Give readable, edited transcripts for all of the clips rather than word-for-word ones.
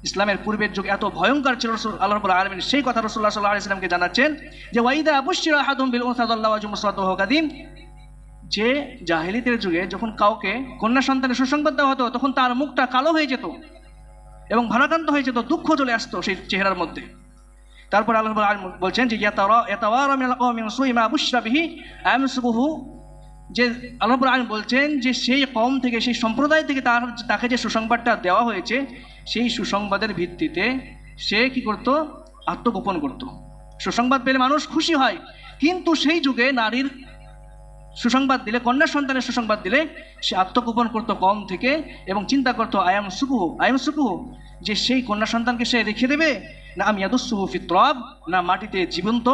ইসলামের পূর্বের যুগ এত ভয়ঙ্কর ছিল, আল্লাহ রাব্বুল আলামিন সেই কথা রাসূলুল্লাহ সাল্লাল্লাহু আলাইহি ওয়াসাল্লামকে জানাচ্ছেন যে ওয়াইদা বুশিরা আহাদুম বিল উনসা যাল্লা ওয়াজহু মুসওয়াদুহু কাদিম, যে জাহেলিয়াতের যুগে যখন কাউকে কন্যা সন্তানের সুসংবাদ দেওয়া হতো তখন তার মুখটা কালো হয়ে যেত এবং ভারাক্রান্ত হয়ে যেত, দুঃখ চলে আসতো সেই চেহারার মধ্যে। তারপর আল্লাহ রাব্বুল আলামিন বলছেন যে ইয়াতাওয়ারা মিনাল কওমি মিন সুই মা বুশরা বিহি আমসুকুহু, যে আল্লাহ রাব্বুল আলামিন বলছেন যে সেই কওম থেকে, সেই সম্প্রদায় থেকে তাকে যে সুসংবাদটা দেওয়া হয়েছে সেই সুসংবাদের ভিত্তিতে সে কি করত? আত্মগোপন করত। সুসংবাদ পেলে মানুষ খুশি হয়, কিন্তু সেই যুগে নারীর সুসংবাদ দিলে, কন্যা সন্তানের সুসংবাদ দিলে সে আত্মগোপন করত কওম থেকে এবং চিন্তা করতো আয়াম সুকুহু, যে সেই কন্যা সন্তানকে সে রেখে দেবে, না আমি ইয়াদুসুহু ফিত তুরাব, না মাটিতে জীবন্ত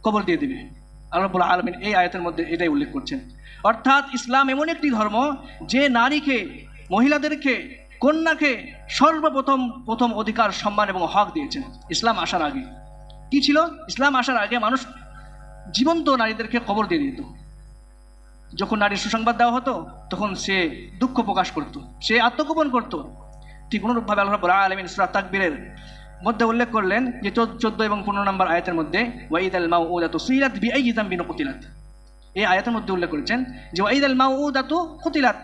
কবর দিয়ে দেবে। আল্লাহ রাব্বুল আলামিন এই আয়াতের মধ্যে এটাই উল্লেখ করছেন। অর্থাৎ ইসলাম এমন একটি ধর্ম যে নারীকে, মহিলাদেরকে, কন্যাকে সর্বপ্রথম অধিকার, সম্মান এবং হক দিয়েছেন। ইসলাম আসার আগে কি ছিল? ইসলাম আসার আগে মানুষ জীবন্ত নারীদেরকে কবর দিয়ে দিত। যখন নারীর সুসংবাদ দেওয়া হতো তখন সে দুঃখ প্রকাশ করত, সে আত্মগোপন করত। ঠিক অনুরূপভাবে আল্লাহ রাব্বুল আলামিন সূরা তাকবীরের মধ্যে উল্লেখ করলেন যে 14 এবং 15 নম্বর আয়াতের মধ্যে ওয়াইদাল মাউউদাতু সুইলাত বিআইয়ি যামবিন কুতিলাত, এই আয়াতের মধ্যে উল্লেখ করেছেন যে ওয়াইদাল মাউউদাতু কুতিলাত,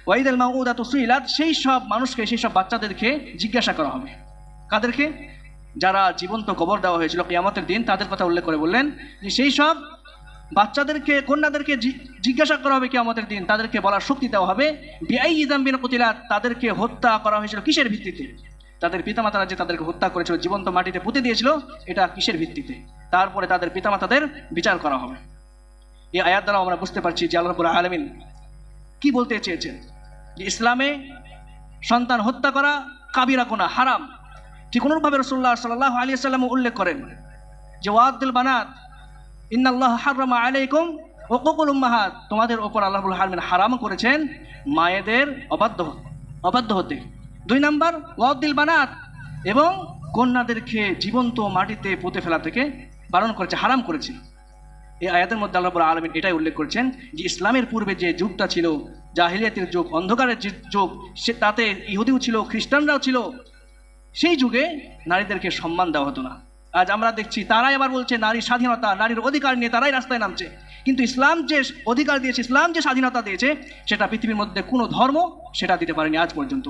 ওয়াইদাল মাউউদাতু সুইলাত, সেই সব মানুষকে, সেই সব বাচ্চাদেরকে জিজ্ঞাসা করা হবে। কাদেরকে? যারা জীবন্ত কবর দেওয়া হয়েছিল কিয়ামতের দিন, তাদের কথা উল্লেখ করে বললেন যে সেই সব বাচ্চাদেরকে, কন্যাদেরকে জিজ্ঞাসা করা হবে কিয়ামতের দিন, তাদেরকে বলার শক্তি দেওয়া হবে বিআইয়ি যামবিন কুতিলাত, তাদেরকে হত্যা করা হয়েছিল কিসের ভিত্তিতে? তাদের পিতামাতারা যে তাদেরকে হত্যা করেছিল, জীবন্ত মাটিতে পুঁতে দিয়েছিল, এটা কিসের ভিত্তিতে? তারপরে তাদের পিতামাতাদের বিচার করা হবে। এই আয়াত দ্বারা আমরা বুঝতে পারছি যে আল্লাহ রাব্বুল আলামিন কি বলতে চেয়েছেন, যে ইসলামে সন্তান হত্যা করা কাবিরা গুনাহ, হারাম। ঠিক অনুরূপভাবে রাসূলুল্লাহ সাল্লাল্লাহু আলাইহি ওয়াসাল্লাম উল্লেখ করেন যে ওয়াদুল বানাত ইন্নাল্লাহ হারামা আলাইকুম উকুকুল উম্মাহাত, তোমাদের ওপর আল্লাহ রাব্বুল আলামিন হারাম করেছেন মায়েদের অবাধ্য হতে। 2 নাম্বার ওয়াদুল বানাত, এবং কন্যাদেরকে জীবন্ত মাটিতে পুঁতে ফেলা থেকে বারণ করেছে, হারাম করেছে। এই আয়াতের মধ্যে আল্লাহ রাব্বুল আলামিন এটাই উল্লেখ করছেন যে ইসলামের পূর্বে যে যুগটা ছিল, জাহেলিয়াতের যুগ, অন্ধকারের যে যুগ, সে তাতে ইহুদিও ছিল, খ্রিস্টানরাও ছিল, সেই যুগে নারীদেরকে সম্মান দেওয়া হতো না। আজ আমরা দেখছি তারাই আবার বলছে নারী স্বাধীনতা, নারীর অধিকার নিয়ে তারাই রাস্তায় নামছে। কিন্তু ইসলাম যে অধিকার দিয়েছে, ইসলাম যে স্বাধীনতা দিয়েছে, সেটা পৃথিবীর মধ্যে কোনো ধর্ম সেটা দিতে পারেনি আজ পর্যন্ত।